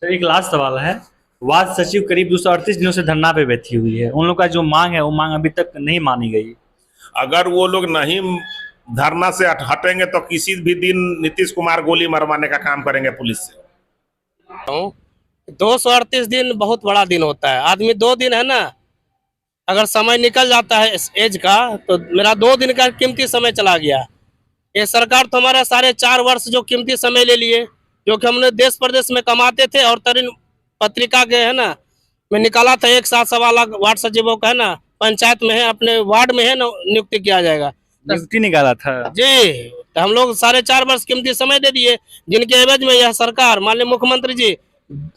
तो एक लास्ट सवाल है। वार्ड सचिव करीब 238 दिनों से धरना पे बैठी हुई है। उन लोग का जो मांग है वो मांग अभी तक नहीं मानी गई। अगर वो लोग नहीं धरना से हटेंगे तो किसी भी दिन नीतीश कुमार गोली मरवाने का काम करेंगे पुलिस से। 238 दिन बहुत बड़ा दिन होता है। आदमी 2 दिन है ना, अगर समय निकल जाता है इस एज का, तो मेरा 2 दिन का कीमती समय चला गया। ये सरकार तो हमारा 4.5 वर्ष जो कीमती समय ले लिए, जो कि हमने देश प्रदेश में कमाते थे। और तरीन पत्रिका के है ना, मैं निकाला था 1.7 वार्ड सचिवों का है ना, पंचायत में है, अपने वार्ड में है ना, नियुक्ति किया जाएगा। नियुक्ति निकाला था जी, तो हम लोग 4.5 वर्ष कीमती समय दे दिए, जिनके एवज में यह सरकार, माननीय मुख्यमंत्री जी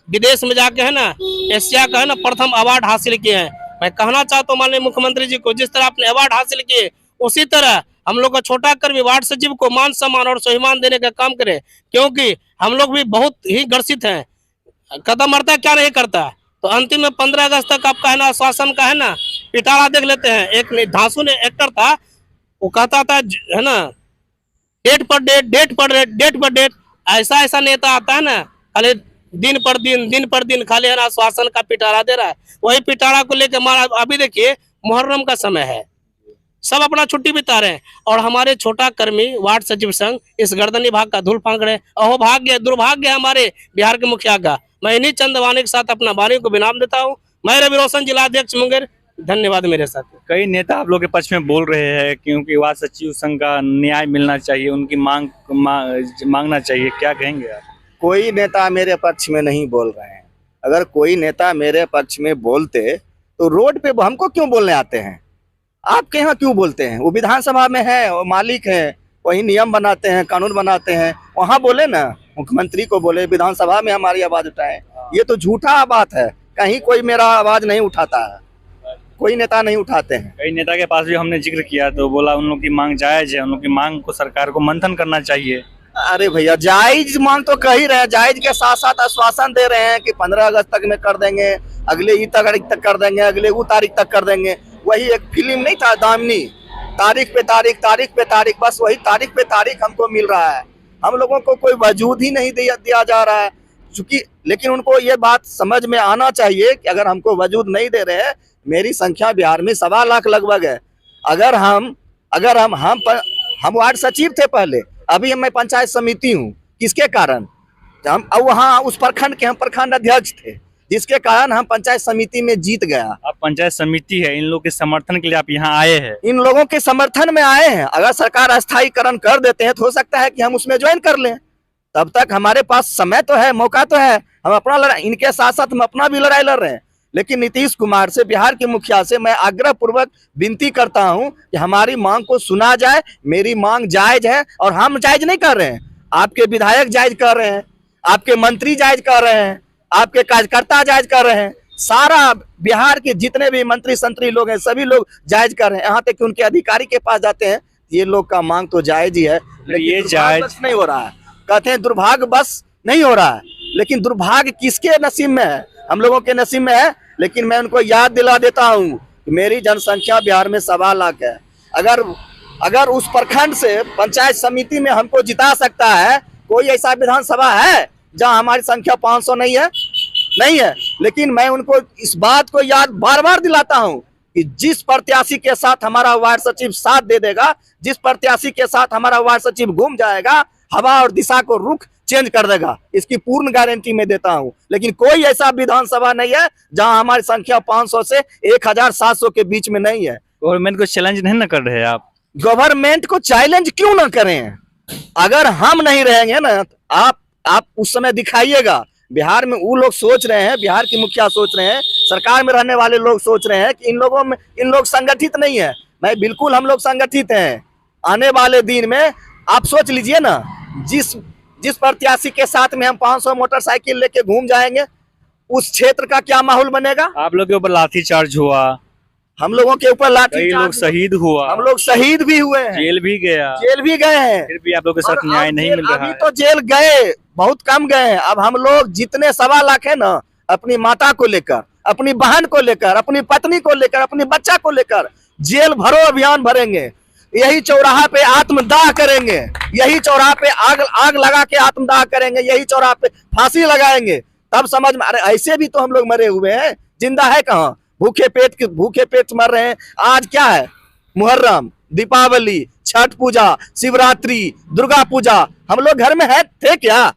विदेश में जाके है ना, एशिया का है ना प्रथम अवार्ड हासिल किए हैं। मैं कहना चाहता हूँ माननीय मुख्यमंत्री जी को, जिस तरह आपने अवार्ड हासिल किए, उसी तरह हम लोग का छोटा कर्मी वार्ड सचिव को मान सम्मान और स्वाभिमान देने का काम करे, क्योंकि हम लोग भी बहुत ही ग्रसित हैं। कदम मरता क्या नहीं करता। तो अंतिम में 15 अगस्त तक आपका है ना शासन का है ना पिटारा देख लेते हैं। एक धांसू ने एक्टर था, वो कहता था है ना, डेट पर डेट, डेट पर डेट, डेट पर डेट। ऐसा ऐसा नेता आता है ना, खाली दिन पर दिन खाली है ना शासन का पिटारा दे रहा है। वही पिटारा को लेकर मारा। अभी देखिए मुहर्रम का समय है, सब अपना छुट्टी बिता रहे हैं, और हमारे छोटा कर्मी वार्ड सचिव संघ इस गर्दनी भाग का धूल फांक रहे। अहो भाग्य दुर्भाग्य हमारे बिहार के मुखिया का। मैं इन्हीं चंद वाणी के साथ अपना वाणी को विराम देता हूँ। मैं रवि रोशन, जिला अध्यक्ष मुंगेर। धन्यवाद मेरे साथ। कई नेता आप लोग के पक्ष में बोल रहे हैं क्योंकि वार्ड सचिव संघ का न्याय मिलना चाहिए, उनकी मांगना चाहिए, क्या कहेंगे आप? कोई नेता मेरे पक्ष में नहीं बोल रहे हैं। अगर कोई नेता मेरे पक्ष में बोलते तो रोड पे हमको क्यों बोलने आते हैं? आपके यहाँ क्यों बोलते हैं? वो विधानसभा में है, वो मालिक है, वही नियम बनाते हैं, कानून बनाते हैं। वहाँ बोले ना, मुख्यमंत्री को बोले, विधानसभा में हमारी आवाज उठाए। ये तो झूठा बात है। कहीं कोई मेरा आवाज नहीं उठाता है, कोई नेता नहीं उठाते हैं। कई नेता के पास भी हमने जिक्र किया तो बोला उन लोग की मांग जायज है, उन लोग की मांग को सरकार को मंथन करना चाहिए। अरे भैया, जायज मांग तो कह ही रहे हैं, जायज के साथ साथ आश्वासन दे रहे हैं कि 15 अगस्त तक में कर देंगे, अगले ई तारीख तक कर देंगे, अगले वो तारीख तक कर देंगे। वही एक फिल्म नहीं था दामिनी, तारीख पे तारीख, तारीख पे तारीख, बस वही तारीख पे तारीख हमको मिल रहा है। हम लोगों को कोई वजूद ही नहीं दिया जा रहा है चूंकि। लेकिन उनको ये बात समझ में आना चाहिए कि अगर हमको वजूद नहीं दे रहे हैं, मेरी संख्या बिहार में 1.25 लाख लगभग है। अगर हम वार्ड सचिव थे पहले, अभी मैं पंचायत समिति हूँ। किसके कारण? हम वहाँ उस प्रखंड के हम प्रखंड अध्यक्ष थे, जिसके कारण हम पंचायत समिति में जीत गया। आप पंचायत समिति है, इन लोगों के समर्थन के लिए आप यहाँ आए हैं? इन लोगों के समर्थन में आए हैं। अगर सरकार अस्थायीकरण कर देते हैं तो हो सकता है कि हम उसमें ज्वाइन कर लें। तब तक हमारे पास समय तो है, मौका तो है। हम अपना लड़ाई, इनके साथ साथ हम अपना भी लड़ाई लड़ रहे हैं। लेकिन नीतीश कुमार से, बिहार के मुखिया से मैं आग्रह पूर्वक विनती करता हूं कि हमारी मांग को सुना जाए। मेरी मांग जायज है और हम जायज नहीं कर रहे हैं। आपके विधायक जायज कर रहे हैं, आपके मंत्री जायज कर रहे हैं, आपके कार्यकर्ता जायज कर रहे हैं, सारा बिहार के जितने भी मंत्री संतरी लोग हैं सभी लोग जायज कर रहे हैं। यहाँ तक कि उनके अधिकारी के पास जाते हैं, ये लोग का मांग तो जायज ही है। ये जायज नहीं हो रहा है। कहते हैं दुर्भाग्य बस नहीं हो रहा है, लेकिन दुर्भाग्य किसके नसीब में है? हम लोगों के नसीब में है। लेकिन मैं उनको याद दिला देता हूँ कि मेरी जनसंख्या बिहार में 1.25 लाख है। अगर उस प्रखंड से पंचायत समिति में हमको जिता सकता है, कोई ऐसा विधानसभा है जहां हमारी संख्या 500 नहीं है। लेकिन मैं उनको इस बात को याद बार बार दिलाता हूं कि जिस प्रत्याशी के साथ हमारा वार्ड सचिव साथ दे देगा, जिस प्रत्याशी के साथ हमारा वार्ड सचिव घूम जाएगा, हवा और दिशा को रुख चेंज कर देगा। इसकी पूर्ण गारंटी मैं देता हूं। लेकिन कोई ऐसा विधानसभा नहीं है जहां हमारी संख्या 500 से 1700 के बीच में नहीं है। गवर्नमेंट को चैलेंज नहीं ना कर रहे हैं आप? गवर्नमेंट को चैलेंज क्यों ना करें? अगर हम नहीं रहेंगे ना, आप उस समय दिखाइएगा। बिहार में वो लोग सोच रहे हैं, बिहार के मुखिया सोच रहे हैं, सरकार में रहने वाले लोग सोच रहे हैं कि इन लोग संगठित नहीं है। मैं बिल्कुल, हम लोग संगठित हैं। आने वाले दिन में आप सोच लीजिए ना, जिस प्रत्याशी के साथ में हम 500 मोटरसाइकिल लेके घूम जाएंगे, उस क्षेत्र का क्या माहौल बनेगा? आप लोग के ऊपर लाठीचार्ज हुआ, हम लोगों के ऊपर कई लोग शहीद हुआ, हम लोग शहीद भी हुए हैं, जेल भी गए हैं, फिर भी आप लोग के साथ न्याय नहीं मिल रहा है। अभी तो जेल गए, बहुत कम गए हैं। अब हम लोग जितने 1.25 लाख है ना, अपनी माता को लेकर, अपनी बहन को लेकर, अपनी पत्नी को लेकर, अपनी बच्चा को लेकर जेल भरो अभियान भरेंगे। यही चौराहा पे आत्मदाह करेंगे, यही चौराहा पे आग लगा के आत्मदाह करेंगे, यही चौराहा पे फांसी लगाएंगे, तब समझ में, अरे ऐसे भी तो हम लोग मरे हुए हैं, जिंदा है कहाँ? भूखे पेट मर रहे हैं। आज क्या है? मुहर्रम, दीपावली, छठ पूजा, शिवरात्रि, दुर्गा पूजा, हम लोग घर में है थे क्या?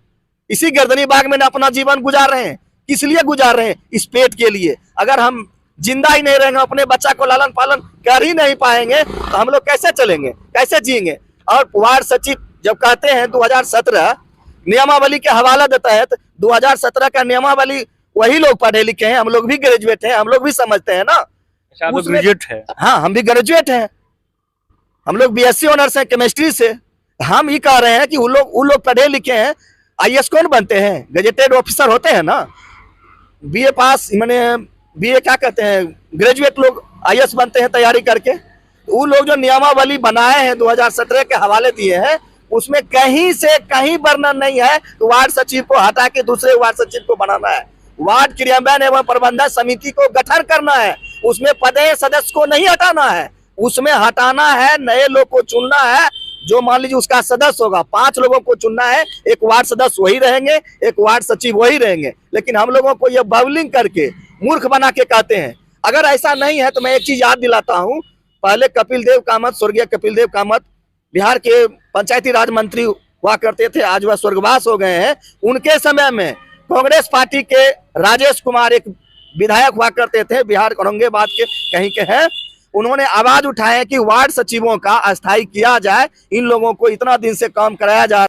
इसी गर्दनी बाग में अपना जीवन गुजार रहे हैं। किस लिए गुजार रहे हैं? इस पेट के लिए। अगर हम जिंदा ही नहीं रहेंगे, अपने बच्चा को लालन पालन कर ही नहीं पाएंगे, तो हम लोग कैसे चलेंगे, कैसे जिएंगे? और वार्ड सचिव जब कहते हैं 2017 नियमावली के हवाला देता है, तो 2017 का नियमावली वही लोग पढ़े लिखे हैं, हम लोग भी ग्रेजुएट हैं, हम लोग भी समझते हैं ना। अच्छा, तो उसमें- ग्रेजुएट है। हाँ, हम भी ग्रेजुएट हैं, हम लोग बीएससी ऑनर्स हैं केमिस्ट्री से। हम ये कह रहे हैं कि वो लोग पढ़े लिखे हैं, आईएएस कौन बनते हैं? गजेटेड ऑफिसर होते हैं ना। बीए पास माने बीए क्या कहते हैं, ग्रेजुएट लोग आईएएस बनते हैं तैयारी करके। वो लोग जो नियमावली बनाए हैं 2017 के हवाले दिए हैं, उसमें कहीं से कहीं वर्णन नहीं है तो वार्ड सचिव को हटा के दूसरे वार्ड सचिव को बनाना है। वार्ड क्रियान्वयन एवं प्रबंधन समिति को गठन करना है, उसमें पदेय सदस्य को नहीं हटाना है, उसमें हटाना है, नए लोग को चुनना है। जो मान लीजिए उसका सदस्य होगा, 5 लोगों को चुनना है, एक वार्ड सदस्य वही रहेंगे, एक वार्ड सचिव वही रहेंगे। लेकिन हम लोगों को ये बाउलिंग करके मूर्ख बना के कहते हैं। अगर ऐसा नहीं है तो मैं एक चीज याद दिलाता हूँ, पहले कपिल देव कामत, स्वर्गीय कपिल देव कामत बिहार के पंचायती राज मंत्री हुआ करते थे, आज वह स्वर्गवास हो गए हैं। उनके समय में कांग्रेस पार्टी के राजेश कुमार एक विधायक हुआ करते थे, बिहार औरंगाबाद के कहीं के हैं। उन्होंने आवाज उठाए कि वार्ड सचिवों का अस्थायी किया जाए, इन लोगों को इतना दिन से काम कराया जा